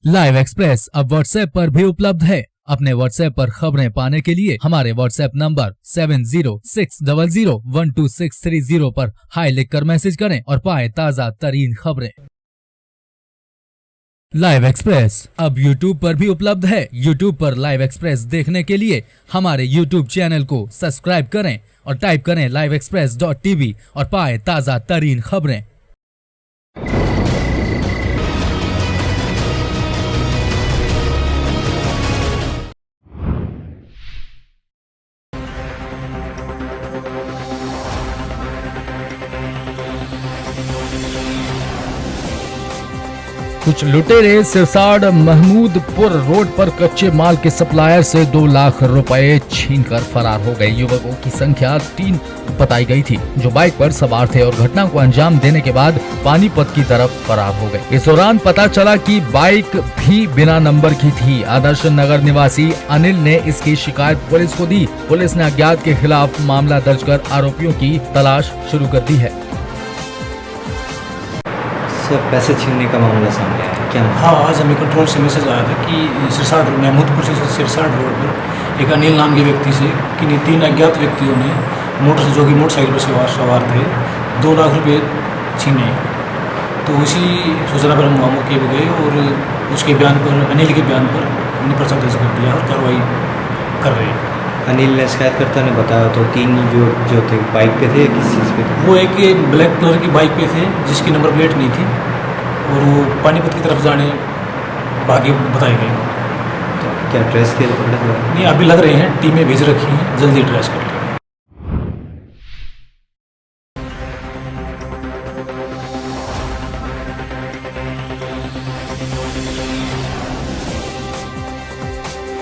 Live express अब WhatsApp पर भी उपलब्ध है। अपने व्हाट्सएप पर खबरें पाने के लिए हमारे व्हाट्सएप नंबर 7060012630 पर हाई लिखकर मैसेज करें और पाएं ताज़ा तरीन खबरें। लाइव एक्सप्रेस अब यूट्यूब पर भी उपलब्ध है। यूट्यूब पर लाइव एक्सप्रेस देखने के लिए हमारे यूट्यूब चैनल को सब्सक्राइब करें और टाइप करें liveexpress.tv और पाएं ताज़ा तरीन खबरें। कुछ लुटेरे सिरसाड़ महमूदपुर रोड पर कच्चे माल के सप्लायर से 2 लाख रुपए छीनकर फरार हो गए। युवकों की संख्या 3 बताई गई थी, जो बाइक पर सवार थे और घटना को अंजाम देने के बाद पानीपत की तरफ फरार हो गए। इस दौरान पता चला कि बाइक भी बिना नंबर की थी। आदर्श नगर निवासी अनिल ने इसकी शिकायत पुलिस को दी। पुलिस ने अज्ञात के खिलाफ मामला दर्ज कर आरोपियों की तलाश शुरू कर दी है। सर, पैसे छीनने का मामला सामने आया क्या? हाँ, आज हमें कंट्रोल से मैसेज आया था कि सिरसाड़ महमूदपुर से सिरसाड़ रोड पर एक अनिल नाम के व्यक्ति से कि 3 अज्ञात व्यक्तियों ने मोटरसाइकिल पर सवार थे 2 लाख रुपए छीने। तो उसी सूचना पर हम मौके पर गए और उसके बयान पर, अनिल के बयान पर हमने पर्चा दर्ज कर दिया और कार्रवाई कर रहे हैं। अनिल ने शिकायतकर्ता ने बताया तो 3 जो थे बाइक पे थे, किस चीज़ पे थे? वो एक ब्लैक कलर की बाइक पे थे जिसकी नंबर प्लेट नहीं थी और वो पानीपत की तरफ जाने भागे बताए गए। तो क्या ट्रेस किया पकड़ा गया? नहीं, अभी लग रहे हैं, टीमें भेज रखी हैं, जल्दी ट्रेस कर लेंगे।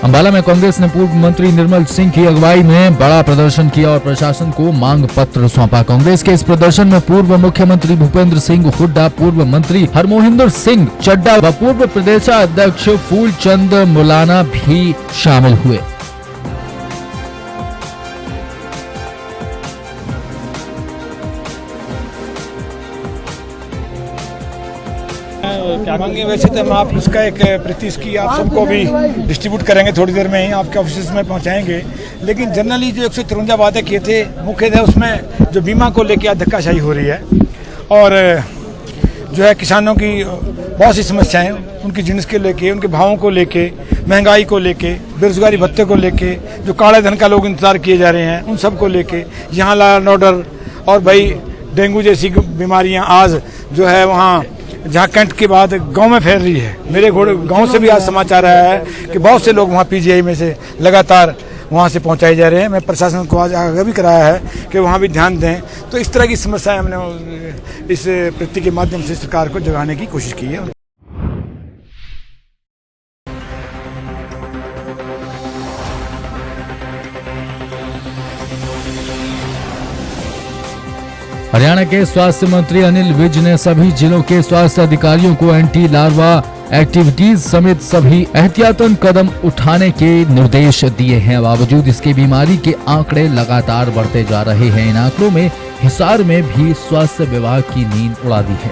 अंबाला में कांग्रेस ने पूर्व मंत्री निर्मल सिंह की अगुवाई में बड़ा प्रदर्शन किया और प्रशासन को मांग पत्र सौंपा। कांग्रेस के इस प्रदर्शन में पूर्व मुख्यमंत्री भूपेंद्र सिंह हुड्डा, पूर्व मंत्री हरमोहिंदर सिंह चड्डा व पूर्व प्रदेशाध्यक्ष फूलचंद मुलाना भी शामिल हुए। क्या मांगे? वैसे तो हम आप उसका एक प्रति इसकी आप सबको भी डिस्ट्रीब्यूट करेंगे, थोड़ी देर में ही आपके ऑफिस में पहुंचाएंगे। लेकिन जनरली जो 153 वादे किए थे मुख्य थे, उसमें जो बीमा को लेकर आज धक्काशाही हो रही है और जो है किसानों की बहुत सी समस्याएं, उनकी जिन्स के लेके, उनके भावों को लेके, महंगाई को लेके, बेरोजगारी भत्ते को लेके, जो काले धन का लोग इंतजार किए जा रहे हैं उन सब को लेके, यहाँ लॉ एंड ऑर्डर और भाई डेंगू जैसी बीमारियाँ आज जो है वहाँ जहाँ कैंट के बाद गांव में फैल रही है। मेरे गांव से भी आज समाचार आया है कि बहुत से लोग वहाँ पीजीआई में से लगातार वहाँ से पहुँचाए जा रहे हैं। मैं प्रशासन को आज आगाह भी कराया है कि वहाँ भी ध्यान दें। तो इस तरह की समस्याएं हमने इस प्रति के माध्यम से सरकार को जगाने की कोशिश की है। हरियाणा के स्वास्थ्य मंत्री अनिल विज ने सभी जिलों के स्वास्थ्य अधिकारियों को एंटी लार्वा एक्टिविटीज समेत सभी एहतियातन कदम उठाने के निर्देश दिए हैं। बावजूद इसके बीमारी के आंकड़े लगातार बढ़ते जा रहे हैं। इन आंकड़ों में हिसार में भी स्वास्थ्य विभाग की नींद उड़ा दी है।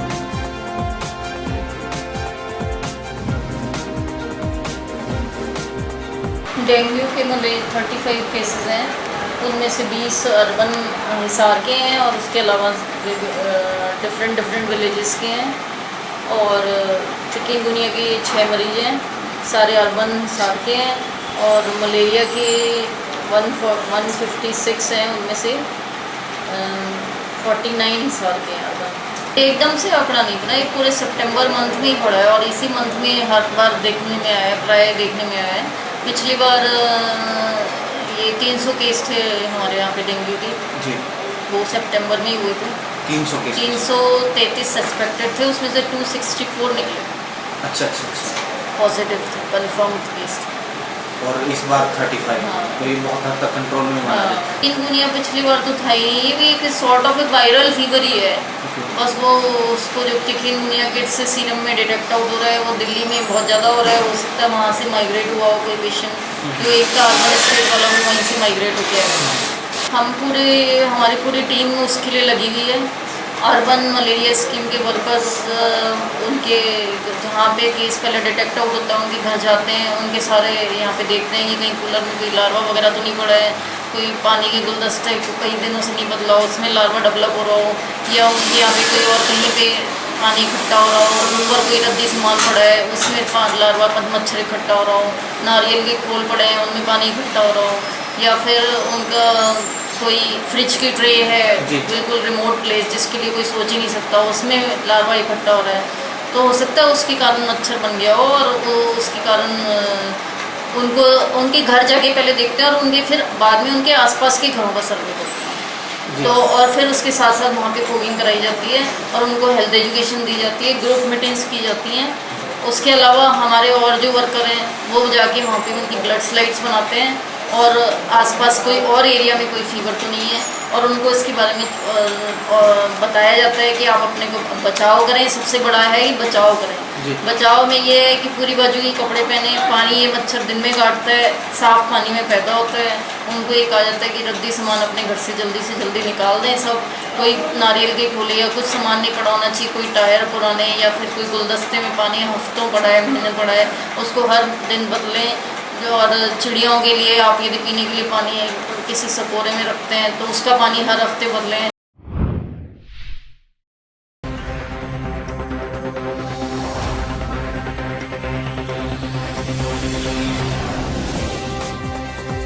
डेंगू के 35 केसेस हैं, उनमें से 20 अर्बन हिसार के हैं और उसके अलावा डिफरेंट विलेजेस के हैं। और चिकनगुनिया के 6 मरीज हैं, सारे अर्बन हिसार के हैं। और मलेरिया के 156 हैं, उनमें से 49 हिसार के हैं अर्बन। एकदम से आंकड़ा नहीं बना, ये पूरे सितंबर मंथ में ही पड़ा है और इसी मंथ में हर बार देखने में आया है, प्राय देखने में आया है। पिछली बार ये 300 केस थे हमारे यहाँ पे डेंगू के जी, वो सितंबर में ही हुए थे। 333 सस्पेक्टेड थे, उसमें से 264 निकले। अच्छा पॉजिटिव थे, कंफर्म केस थे। और इस बार 35। हाँ। तो ये बहुत हद तक कंट्रोल में माना जाता है। चिकनगुनिया पिछली बार तो था ही, ये भी एक सॉर्ट ऑफ एक वायरल फीवर ही है। बस वो उसको जो चिकनगुनिया किट से सीरम में डिटेक्ट आउट हो रहा है, वो दिल्ली में बहुत ज़्यादा हो रहा है। हो सकता है वहाँ से माइग्रेट हुआ हो कोई पेशेंट, जो एक था अर्बन स्टेट वाला, वो वहीं से माइग्रेट हो गया है। हमारी पूरी टीम उसके लिए लगी हुई है अर्बन मलेरिया स्कीम के वर्कर्स उनके जहाँ पे केस पहले डिटेक्ट आउट होता है उनके घर जाते हैं, उनके सारे यहाँ पे देखते हैं कि कहीं कूलर में कोई लार्वा वगैरह तो नहीं पड़ा है, कोई पानी के गुलदस्ते कई दिनों से नहीं बदला हो, उसमें लार्वा डेवलप हो रहा हो, या उनके यहाँ पे कोई और कहीं पे पानी इकट्ठा हो रहा हो और ऊपर कोई रद्दी सामान पड़ा है उसमें लार्वा मच्छर इकट्ठा हो रहा हो, नारियल के खोल पड़े हैं उनमें पानी इकट्ठा हो रहा हो, या फिर उनका कोई फ्रिज की ट्रे है बिल्कुल रिमोट प्लेस जिसके लिए कोई सोच ही नहीं सकता, उसमें लार्वा इकट्ठा हो रहा है, तो हो सकता है उसके कारण मच्छर बन गया हो और वो उसके कारण उनको उनके घर जाके पहले देखते हैं और उनके फिर बाद में उनके आसपास के घरों का सर्वे करते हैं। तो और फिर उसके साथ साथ वहाँ पे फॉगिंग कराई जाती है और उनको हेल्थ एजुकेशन दी जाती है, ग्रुप मीटिंग्स की जाती हैं। उसके अलावा हमारे और जो वर्कर हैं वो जाके वहाँ पे उनकी ब्लड स्लाइड्स बनाते हैं और आसपास कोई और एरिया में कोई फीवर तो नहीं है और उनको इसके बारे में बताया जाता है कि आप अपने को बचाव करें, सबसे बड़ा है कि बचाव करें। बचाव में ये है कि पूरी बाजू के कपड़े पहने, पानी ये मच्छर दिन में काटता है, साफ पानी में पैदा होता है, उनको ये कहा जाता है कि रद्दी सामान अपने घर से जल्दी निकाल दें, सब कोई नारियल के खोले या कुछ सामान नहीं पड़ा होना चाहिए, कोई टायर पुराने या फिर कोई गुलदस्ते में पानी हफ्तों पड़ा है, महीने पड़ा है, उसको हर दिन बदलें। और चिड़ियों के लिए आप यदि पीने के लिए पानी किसी सकोरे में रखते हैं तो उसका पानी हर हफ्ते बदलें।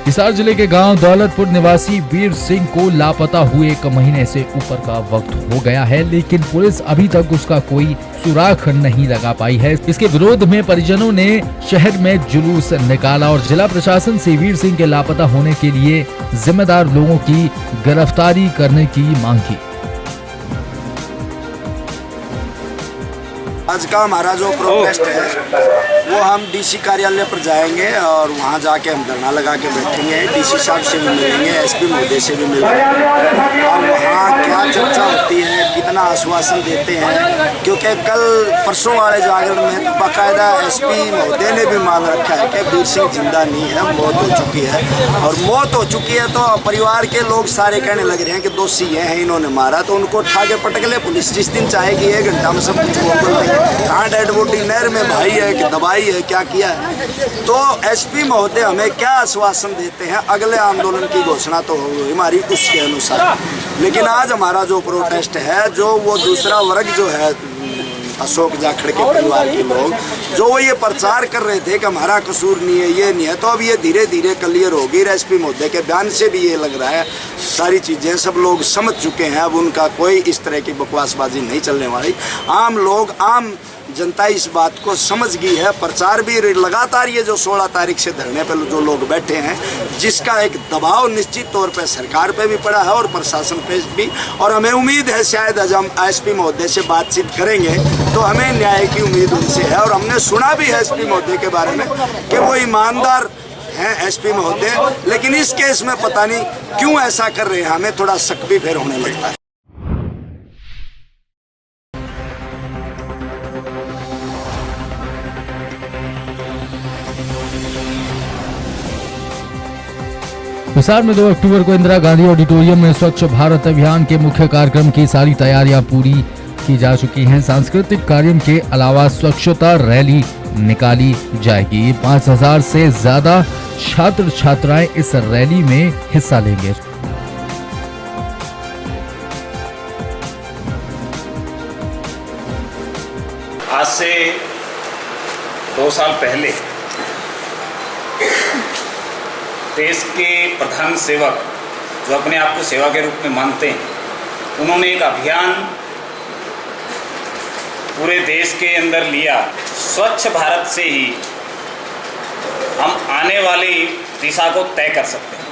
हिसार जिले के गांव दौलतपुर निवासी वीर सिंह को लापता हुए 1 महीने से ऊपर का वक्त हो गया है, लेकिन पुलिस अभी तक उसका कोई सुराग नहीं लगा पाई है। इसके विरोध में परिजनों ने शहर में जुलूस निकाला और जिला प्रशासन से वीर सिंह के लापता होने के लिए जिम्मेदार लोगों की गिरफ्तारी करने की मांग की। आज का हमारा जो प्रोटेस्ट है वो हम डीसी कार्यालय पर जाएंगे और वहाँ जाके हम धरना लगा के बैठेंगे, डीसी साहब से भी मिलेंगे, एसपी महोदय से भी मिलेंगे। अब वहाँ क्या चर्चा होती है, कितना आश्वासन देते हैं, क्योंकि कल परसों वाले जागरण में तो बाकायदा एसपी महोदय ने भी मान रखा है कि वीर सिंह जिंदा नहीं है, मौत हो चुकी है। और मौत हो चुकी है तो परिवार के लोग सारे कहने लग रहे हैं कि दोषी हैं, इन्होंने मारा तो उनको उठा के पटक ले पुलिस, जिस दिन चाहेगी 1 घंटा में सब कुछ बोल देंगे। कहाँ डेड बॉडी नहर में भाई है कि दबाई है, क्या किया है। तो एसपी महोदय हमें क्या आश्वासन देते हैं, अगले आंदोलन की घोषणा तो होगी हमारी उसके अनुसार। लेकिन आज हमारा जो प्रोटेस्ट है, जो वो दूसरा वर्ग जो है अशोक जाखड़ के परिवार के लोग जो वो ये प्रचार कर रहे थे कि हमारा कसूर नहीं है, ये नहीं है, तो अब ये धीरे धीरे क्लियर होगी। एसपी महोदय के बयान से भी ये लग रहा है सारी चीज़ें सब लोग समझ चुके हैं, अब उनका कोई इस तरह की बकवासबाजी नहीं चलने वाली। आम लोग, आम जनता इस बात को समझ गई है। प्रचार भी लगातार ये जो 16 तारीख से धरने पर जो लोग बैठे हैं, जिसका एक दबाव निश्चित तौर पे सरकार पे भी पड़ा है और प्रशासन पे भी। और हमें उम्मीद है शायद आज हम एसपी महोदय से बातचीत करेंगे तो हमें न्याय की उम्मीद उनसे है। और हमने सुना भी है एसपी महोदय के बारे में कि वो ईमानदार हैं एसपी महोदय, लेकिन इस केस में पता नहीं क्यों ऐसा कर रहे हैं, हमें थोड़ा शक भी फिर होने लगता है। हिसार में 2 अक्टूबर को इंदिरा गांधी ऑडिटोरियम में स्वच्छ भारत अभियान के मुख्य कार्यक्रम की सारी तैयारियां पूरी की जा चुकी हैं। सांस्कृतिक कार्यक्रम के अलावा स्वच्छता रैली निकाली जाएगी। 5000 से ज्यादा छात्र छात्राएं इस रैली में हिस्सा लेंगे। आज से 2 साल पहले देश के प्रधान सेवक जो अपने आप को सेवा के रूप में मानते हैं, उन्होंने एक अभियान पूरे देश के अंदर लिया। स्वच्छ भारत से ही हम आने वाली दिशा को तय कर सकते हैं।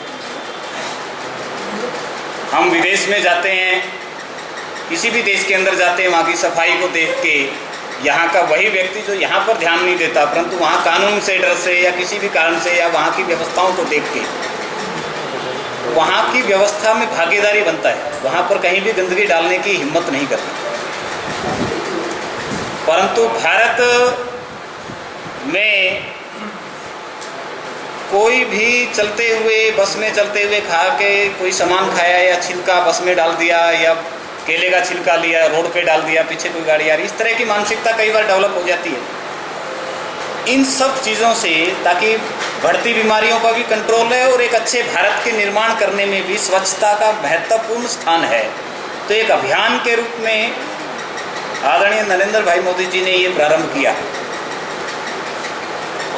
हम विदेश में जाते हैं, किसी भी देश के अंदर जाते हैं, वहाँ की सफाई को देख के यहाँ का वही व्यक्ति जो यहाँ पर ध्यान नहीं देता, परंतु वहाँ कानून से डर से या किसी भी कारण से या वहाँ की व्यवस्थाओं को देख के वहाँ की व्यवस्था में भागीदारी बनता है, वहाँ पर कहीं भी गंदगी डालने की हिम्मत नहीं करता। परंतु भारत में कोई भी चलते हुए, बस में चलते हुए खा के कोई सामान खाया या छिलका बस में डाल दिया या केले का छिलका लिया, रोड पे डाल दिया, पीछे कोई गाड़ी आ रही, इस तरह की मानसिकता कई बार डेवलप हो जाती है। इन सब चीज़ों से ताकि बढ़ती बीमारियों का भी कंट्रोल है और एक अच्छे भारत के निर्माण करने में भी स्वच्छता का महत्वपूर्ण स्थान है। तो एक अभियान के रूप में आदरणीय नरेंद्र भाई मोदी जी ने ये प्रारंभ किया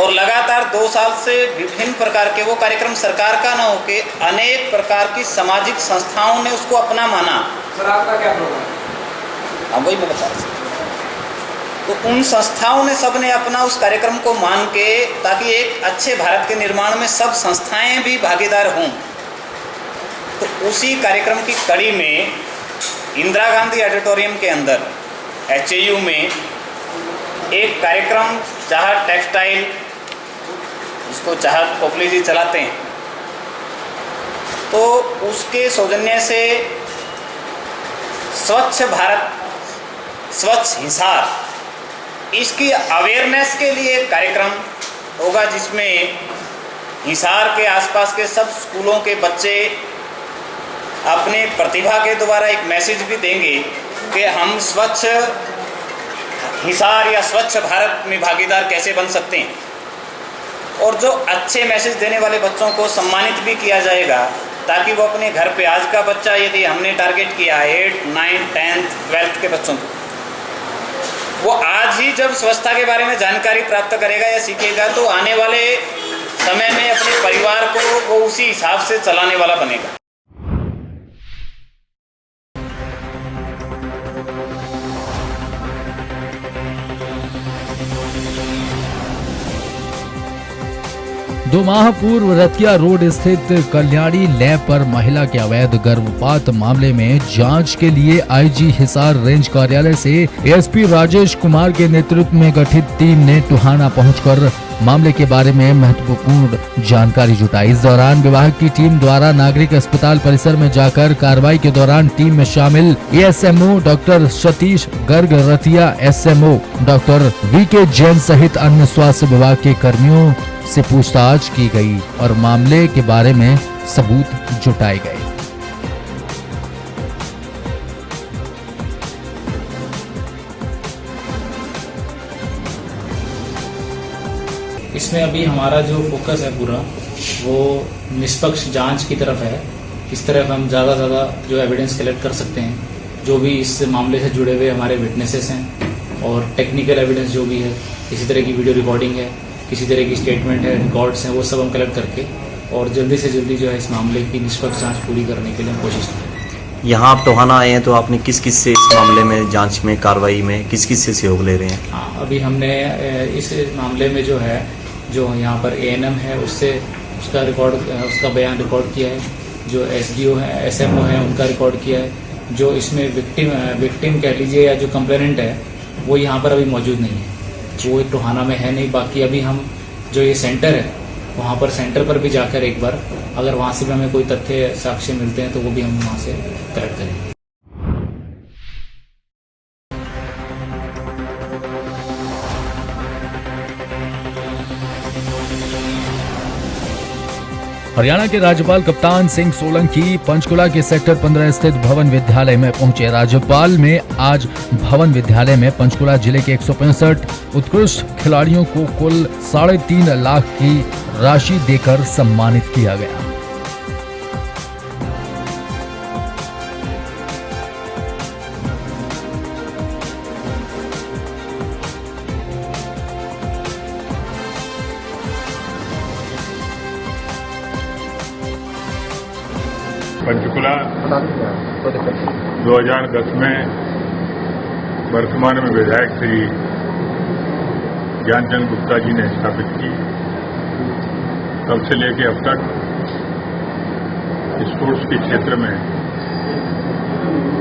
और लगातार 2 साल से विभिन्न प्रकार के, वो कार्यक्रम सरकार का ना होके अनेक प्रकार की सामाजिक संस्थाओं ने उसको अपना माना। सर आपका क्या प्रोग्राम है? हाँ वही मैं बता रहा था। तो उन संस्थाओं ने सब ने अपना उस कार्यक्रम को मान के, ताकि एक अच्छे भारत के निर्माण में सब संस्थाएं भी भागीदार हों, तो उसी कार्यक्रम की कड़ी में इंदिरा गांधी ऑडिटोरियम के अंदर HAU में एक कार्यक्रम चाहत टेक्सटाइल, जिसको चाहत पोपली जी चलाते हैं, तो उसके सौजन्य से स्वच्छ भारत स्वच्छ हिसार, इसकी अवेयरनेस के लिए एक कार्यक्रम होगा, जिसमें हिसार के आसपास के सब स्कूलों के बच्चे अपने प्रतिभा के द्वारा एक मैसेज भी देंगे कि हम स्वच्छ हिसार या स्वच्छ भारत में भागीदार कैसे बन सकते हैं। और जो अच्छे मैसेज देने वाले बच्चों को सम्मानित भी किया जाएगा, ताकि वो अपने घर पे, आज का बच्चा यदि हमने टारगेट किया 8, 9, 10, 12 के बच्चों को, वो आज ही जब स्वच्छता के बारे में जानकारी प्राप्त करेगा या सीखेगा, तो आने वाले समय में अपने परिवार को वो उसी हिसाब से चलाने वाला बनेगा। दो माह पूर्व रतिया रोड स्थित कल्याणी लैब पर महिला के अवैध गर्भपात मामले में जांच के लिए IG हिसार रेंज कार्यालय से ASP राजेश कुमार के नेतृत्व में गठित टीम ने टोहाना पहुंचकर मामले के बारे में महत्वपूर्ण जानकारी जुटाई। इस दौरान विभाग की टीम द्वारा नागरिक अस्पताल परिसर में जाकर कार्रवाई के दौरान टीम में शामिल ASMO doctor Satish Garg, Ratia SMO doctor VK Jain सहित अन्य स्वास्थ्य विभाग के कर्मियों से पूछताछ की गई और मामले के बारे में सबूत जुटाए गए। इसमें अभी हमारा जो फोकस है पूरा, वो निष्पक्ष जांच की तरफ है। इस तरफ हम ज़्यादा से ज़्यादा जो एविडेंस कलेक्ट कर सकते हैं, जो भी इस मामले से जुड़े हुए हमारे विटनेसेस हैं, और टेक्निकल एविडेंस जो भी है, किसी तरह की वीडियो रिकॉर्डिंग है, किसी तरह की स्टेटमेंट है, रिकॉर्ड्स हैं, वो सब हम कलेक्ट करके और जल्दी से जल्दी जो है इस मामले की निष्पक्ष जांच पूरी करने के लिए हम कोशिश करें। यहाँ आप टोहाना आए हैं, तो आपने किस किस से इस मामले में, जांच में, कार्रवाई में किस किस से सहयोग ले रहे हैं? हाँ, अभी हमने इस मामले में जो है, जो यहाँ पर ANM है, उससे उसका बयान रिकॉर्ड किया है, जो SDO है, SMO है, उनका रिकॉर्ड किया है। जो इसमें विक्टिम कह लीजिए या जो कंप्लेनेंट है, वो यहाँ पर अभी मौजूद नहीं है, वो टोहाना में है नहीं। बाकी अभी हम जो ये सेंटर है, वहाँ पर सेंटर पर भी जाकर एक बार अगर वहाँ से भी हमें कोई तथ्य साक्ष्य मिलते हैं, तो वो भी हम वहाँ से कलेक्ट करेंगे। हरियाणा के राज्यपाल कप्तान सिंह सोलंकी पंचकुला के सेक्टर 15 स्थित भवन विद्यालय में पहुंचे। राज्यपाल में आज भवन विद्यालय में पंचकुला जिले के 165 उत्कृष्ट खिलाड़ियों को कुल 3.5 लाख की राशि देकर सम्मानित किया गया। पंचकुला 2010 में वर्तमान में विधायक श्री ज्ञानचंद गुप्ता जी ने स्थापित की। तब से लेकर अब तक स्पोर्ट्स के क्षेत्र में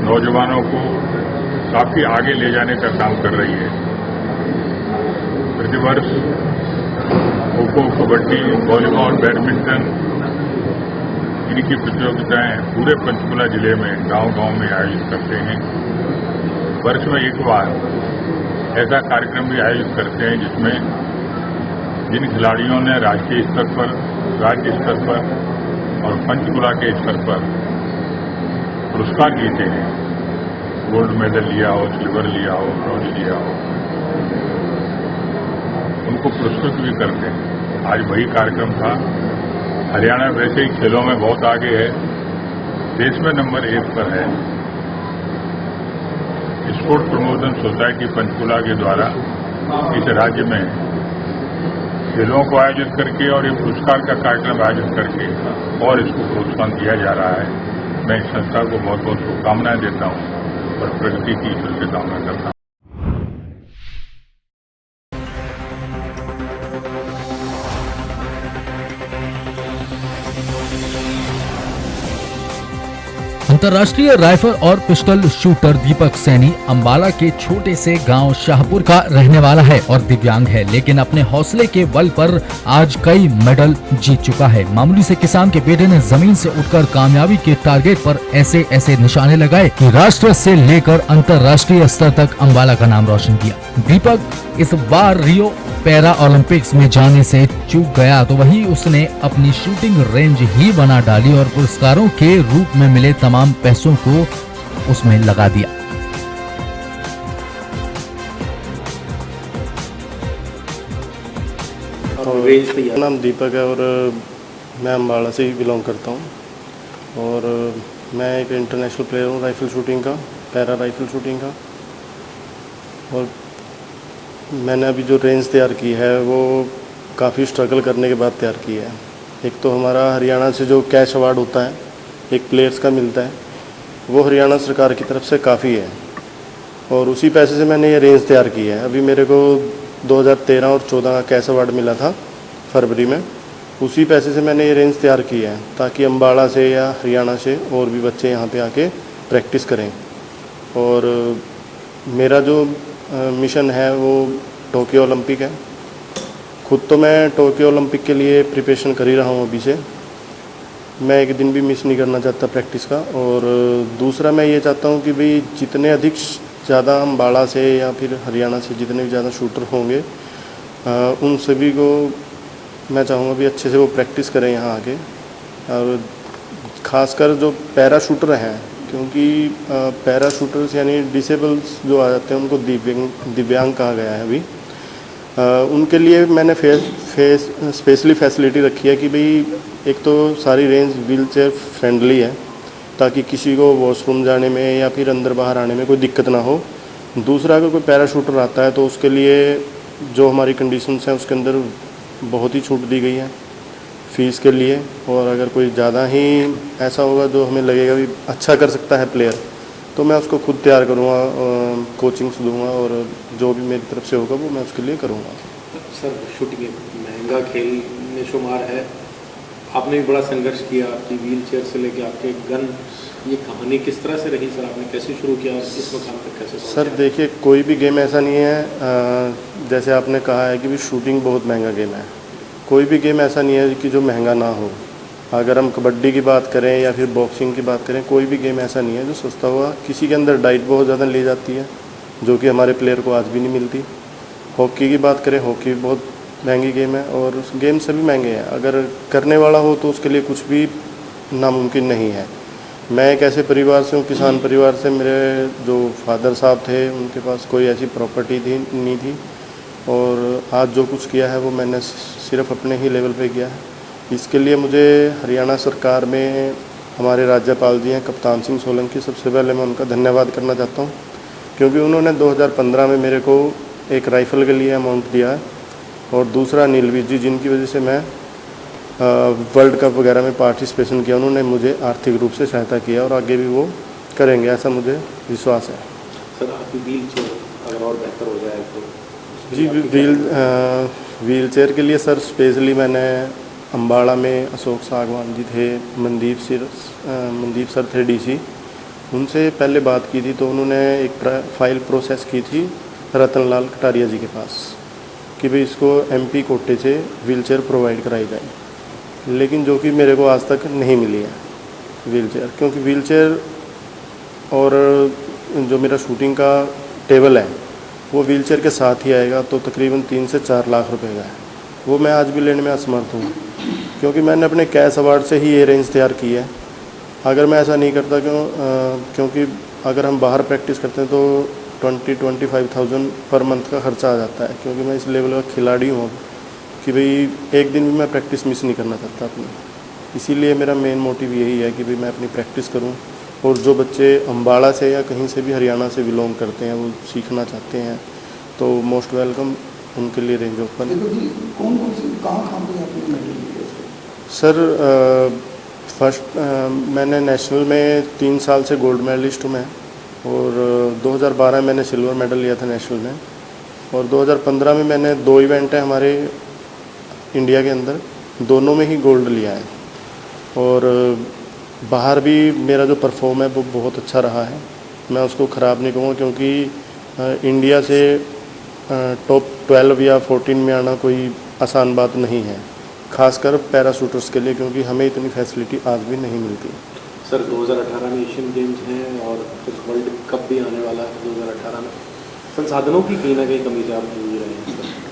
नौजवानों को काफी आगे ले जाने का काम कर रही है। प्रतिवर्ष खो-खो, कबड्डी, वॉलीबॉल, बैडमिंटन, इनकी प्रतियोगिताएं पूरे पंचकुला जिले में गांव-गांव में आयोजित करते हैं। वर्ष में एक बार ऐसा कार्यक्रम भी आयोजित करते हैं जिसमें जिन खिलाड़ियों ने राष्ट्रीय स्तर पर, राज्य स्तर पर और पंचकुला के स्तर पर पुरस्कार जीते हैं, गोल्ड मेडल लिया हो, सिल्वर लिया हो, ब्रॉन्ज लिया हो, उनको पुरस्कृत भी करते हैं। आज वही कार्यक्रम था। हरियाणा वैसे ही खेलों में बहुत आगे है, देश में नंबर 1 पर है। स्पोर्ट प्रमोशन सोसाइटी पंचकुला के द्वारा इस राज्य में खेलों को आयोजित करके और एक पुरस्कार का कार्यक्रम आयोजित करके और इसको प्रोत्साहन दिया जा रहा है। मैं इस संस्था को बहुत बहुत शुभकामनाएं देता हूं और प्रगति की ईश्वर से कामना करता हूं। अंतर्राष्ट्रीय राइफल और पिस्टल शूटर दीपक सैनी अंबाला के छोटे से गांव शाहपुर का रहने वाला है और दिव्यांग है, लेकिन अपने हौसले के बल पर आज कई मेडल जीत चुका है। मामूली से किसान के बेटे ने जमीन से उठकर कामयाबी के टारगेट पर ऐसे ऐसे निशाने लगाए कि राष्ट्र से लेकर अंतर्राष्ट्रीय स्तर तक अंबाला का नाम रोशन किया। दीपक इस बार रियो पैरा ओलंपिक्स में जाने से चूक गया तो वही उसने अपनी शूटिंग रेंज ही बना डाली और पुरस्कारों के रूप में मिले तमाम पैसों को उसमें लगा दिया। मेरा नाम दीपक है और मैं अम्बाला से ही बिलोंग करता हूँ और मैं एक इंटरनेशनल प्लेयर हूँ राइफल शूटिंग का, पैरा राइफल शूटिंग का। और मैंने अभी जो रेंज तैयार की है वो काफ़ी स्ट्रगल करने के बाद तैयार की है। एक तो हमारा हरियाणा से जो कैश अवार्ड होता है एक प्लेयर्स का मिलता है, वो हरियाणा सरकार की तरफ से काफ़ी है और उसी पैसे से मैंने ये रेंज तैयार की है। अभी मेरे को 2013 और 14 का कैश अवार्ड मिला था फरवरी में, उसी पैसे से मैंने ये रेंज तैयार की है ताकि अम्बाला से या हरियाणा से और भी बच्चे यहाँ पे आके प्रैक्टिस करें। और मेरा जो मिशन है वो टोक्यो ओलंपिक है। खुद तो मैं टोक्यो ओलंपिक के लिए प्रिपरेशन कर ही रहा हूँ अभी से। मैं एक दिन भी मिस नहीं करना चाहता प्रैक्टिस का। और दूसरा मैं ये चाहता हूँ कि भाई जितने अधिक ज़्यादा अम्बाला से या फिर हरियाणा से जितने भी ज़्यादा शूटर होंगे उन सभी को मैं चाहूँगा भी अच्छे से वो प्रैक्टिस करें यहाँ आके। और ख़ासकर जो पैरा शूटर हैं, क्योंकि पैरा शूटर्स यानी डिसेबल्स जो आ जाते हैं उनको दिव्यांग कहा गया है अभी, उनके लिए मैंने स्पेशली फैसिलिटी रखी है कि भाई एक तो सारी रेंज व्हील चेयर फ्रेंडली है ताकि किसी को वॉशरूम जाने में या फिर अंदर बाहर आने में कोई दिक्कत ना हो। दूसरा अगर कोई पैरा शूटर आता है तो उसके लिए जो हमारी कंडीशंस हैं उसके अंदर बहुत ही छूट दी गई है फ़ीस के लिए। और अगर कोई ज़्यादा ही ऐसा होगा जो हमें लगेगा भी अच्छा कर सकता है प्लेयर तो मैं उसको खुद तैयार करूँगा, कोचिंग्स दूँगा और जो भी मेरी तरफ से होगा वो मैं उसके लिए करूँगा। सर शूटिंग महंगा खेल में शुमार है, आपने भी बड़ा संघर्ष किया, आपकी व्हील चेयर से लेके आपके गन, ये कहानी किस तरह से रही सर? आपने कैसे शुरू किया, इस मुकाम तक कैसे? सर देखिए, कोई भी गेम ऐसा नहीं है, जैसे आपने कहा है कि भी शूटिंग बहुत महंगा गेम है, कोई भी गेम ऐसा नहीं है कि जो महंगा ना हो। अगर हम कबड्डी की बात करें या फिर बॉक्सिंग की बात करें, कोई भी गेम ऐसा नहीं है जो सस्ता हुआ। किसी के अंदर डाइट बहुत ज़्यादा ली जाती है जो कि हमारे प्लेयर को आज भी नहीं मिलती। हॉकी की बात करें, हॉकी भी बहुत महंगी गेम है और गेम सभी महंगे हैं। अगर करने वाला हो तो उसके लिए कुछ भी नामुमकिन नहीं है। मैं एक ऐसे परिवार से हूँ, किसान परिवार से। मेरे जो फादर साहब थे उनके पास कोई ऐसी प्रॉपर्टी नहीं थी और आज जो कुछ किया है वो मैंने सिर्फ अपने ही लेवल पे किया है। इसके लिए मुझे हरियाणा सरकार में हमारे राज्यपाल जी हैं कप्तान सिंह सोलंकी, सबसे पहले मैं उनका धन्यवाद करना चाहता हूँ क्योंकि उन्होंने 2015 में मेरे को एक राइफ़ल के लिए अमाउंट दिया है। और दूसरा नीलवीर जी, जिनकी वजह से मैं वर्ल्ड कप वगैरह में पार्टिसिपेशन किया, उन्होंने मुझे आर्थिक रूप से सहायता किया और आगे भी वो करेंगे, ऐसा मुझे विश्वास है। सर आपकी व्हील चेयर अगर और बेहतर हो जाए तो? जी, व्हील चेयर के लिए सर स्पेशली मैंने अम्बाड़ा में अशोक सागवान जी थे, मनदीप सर थे डीसी, उनसे पहले बात की थी तो उन्होंने एक फाइल प्रोसेस की थी रतन लाल कटारिया जी के पास कि भाई इसको एमपी कोटे से व्हील चेयर प्रोवाइड कराई जाए, लेकिन जो कि मेरे को आज तक नहीं मिली है व्हील चेयर। क्योंकि व्हील चेयर और जो मेरा शूटिंग का टेबल है वो व्हील चेयर के साथ ही आएगा, तो तकरीबन 3 से 4 लाख रुपए का है। वो मैं आज भी लेने में असमर्थ हूँ क्योंकि मैंने अपने कैश अवार्ड से ही ये रेंज तैयार की है। अगर मैं ऐसा नहीं करता क्योंकि अगर हम बाहर प्रैक्टिस करते हैं तो 20-25,000 पर मंथ का खर्चा आ जाता है, क्योंकि मैं इस लेवल का खिलाड़ी हूँ कि भाई एक दिन भी मैं प्रैक्टिस मिस नहीं करना चाहता अपनी। इसीलिए मेरा मेन मोटिव यही है कि भाई मैं अपनी प्रैक्टिस करूँ, और जो बच्चे अम्बाड़ा से या कहीं से भी हरियाणा से बिलोंग करते हैं वो सीखना चाहते हैं तो मोस्ट वेलकम उनके लिए रेंज ओपन है। कौन कौन से कहाँ पे आपने मेडल लिए? सर फर्स्ट मैंने नेशनल में 3 साल से गोल्ड मेडलिस्ट हूँ मैं, और 2012 में मैंने सिल्वर मेडल लिया था नेशनल में, और 2015 में मैंने 2 इवेंट हैं हमारे इंडिया के अंदर, दोनों में ही गोल्ड लिया है। और बाहर भी मेरा जो परफॉर्म है वो बहुत अच्छा रहा है, मैं उसको ख़राब नहीं कहूँगा, क्योंकि इंडिया से टॉप 12 या 14 में आना कोई आसान बात नहीं है, खासकर पैराशूटर्स के लिए, क्योंकि हमें इतनी फैसिलिटी आज भी नहीं मिलती। सर 2018 में एशियन गेम्स हैं और फिर वर्ल्ड कप भी आने वाला है 2018 में, संसाधनों की कहीं ना कहीं कमी से आप जूझ रहे हैं,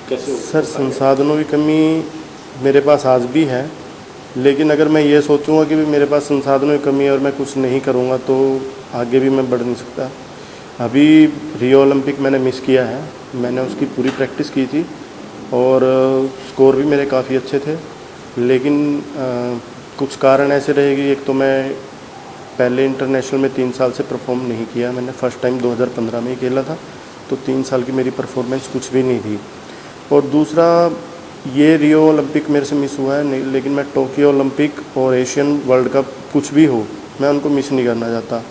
कैसे हो? सर संसाधनों की कमी मेरे पास आज भी है, लेकिन अगर मैं ये सोचूंगा कि मेरे पास संसाधनों की कमी है और मैं कुछ नहीं करूंगा तो आगे भी मैं बढ़ नहीं सकता। अभी रियो ओलंपिक मैंने मिस किया है, मैंने उसकी पूरी प्रैक्टिस की थी और स्कोर भी मेरे काफ़ी अच्छे थे, लेकिन कुछ कारण ऐसे रहेगी। एक तो मैं पहले इंटरनेशनल में 3 साल से परफॉर्म नहीं किया, मैंने फ़र्स्ट टाइम 2015 में ही खेला था, तो 3 साल की मेरी परफॉर्मेंस कुछ भी नहीं थी। और दूसरा ये रियो ओलंपिक मेरे से मिस हुआ है नहीं, लेकिन मैं टोक्यो ओलंपिक और एशियन वर्ल्ड कप कुछ भी हो मैं उनको मिस नहीं करना चाहता।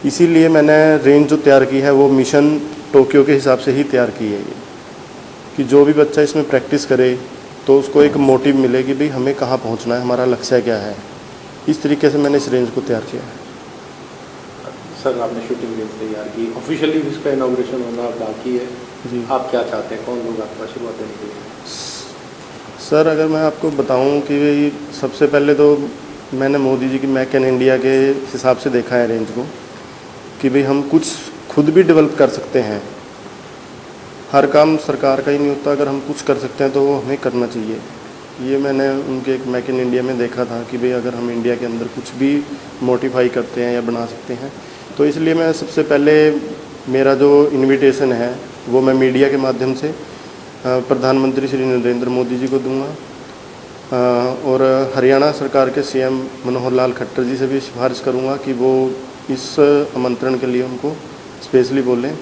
इसीलिए मैंने रेंज जो तैयार की है वो मिशन टोक्यो के हिसाब से ही तैयार की है, ये कि जो भी बच्चा इसमें प्रैक्टिस करे तो उसको एक मोटिव मिले कि भाई हमें कहाँ पहुँचना है, हमारा लक्ष्य क्या है। इस तरीके से मैंने इस रेंज को तैयार किया है। सर आपने शूटिंग रेंज तैयार की, ऑफिशियली इसका इनॉग्रेशन होना बाकी है जी, आप क्या चाहते हैं, कौन लोग आपका शुरुआत देने के लिए? सर अगर मैं आपको बताऊं कि भाई सबसे पहले तो मैंने मोदी जी की मेक इन इंडिया के हिसाब से देखा है रेंज को, कि भाई हम कुछ खुद भी डेवलप कर सकते हैं। हर काम सरकार का ही नहीं होता, अगर हम कुछ कर सकते हैं तो वो हमें करना चाहिए। ये मैंने उनके एक मेक इन इंडिया में देखा था कि भाई अगर हम इंडिया के अंदर कुछ भी मोडिफाई करते हैं या बना सकते हैं, तो इसलिए मैं सबसे पहले मेरा जो इन्विटेशन है वो मैं मीडिया के माध्यम से प्रधानमंत्री श्री नरेंद्र मोदी जी को दूंगा और हरियाणा सरकार के सीएम मनोहर लाल खट्टर जी से भी सिफारिश करूंगा कि वो इस आमंत्रण के लिए उनको स्पेशली बोलें।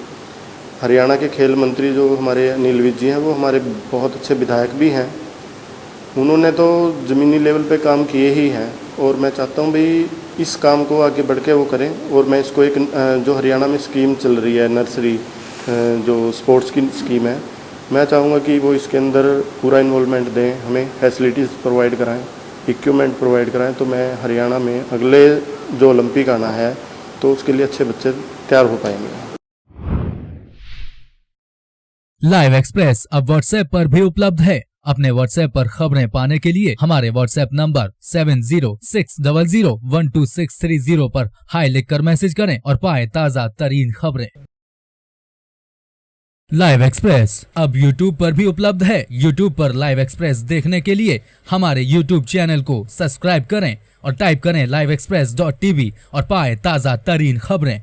हरियाणा के खेल मंत्री जो हमारे अनिल विज जी हैं वो हमारे बहुत अच्छे विधायक भी हैं, उन्होंने तो ज़मीनी लेवल पे काम किए ही हैं, और मैं चाहता हूँ भाई इस काम को आगे बढ़ के वो करें। और मैं इसको एक जो हरियाणा में स्कीम चल रही है नर्सरी जो स्पोर्ट्स की स्कीम है, मैं चाहूँगा कि वो इसके अंदर पूरा इन्वॉल्वमेंट दें, हमें फैसिलिटीज़ प्रोवाइड कराएं, इक्विपमेंट प्रोवाइड कराएं, तो मैं हरियाणा में अगले जो ओलंपिक आना है तो उसके लिए अच्छे बच्चे तैयार हो पाएंगे। लाइव एक्सप्रेस अब व्हाट्सएप पर भी उपलब्ध है। अपने व्हाट्सएप पर खबरें पाने के लिए हमारे व्हाट्सएप नंबर 7060012630 पर हाई लिखकर मैसेज करें और पाएं ताज़ा तरीन खबरें। लाइव एक्सप्रेस अब यूट्यूब पर भी उपलब्ध है। यूट्यूब पर लाइव एक्सप्रेस देखने के लिए हमारे यूट्यूब चैनल को सब्सक्राइब करें और टाइप करें livexpress.tv और पाएं ताज़ा तरीन खबरें।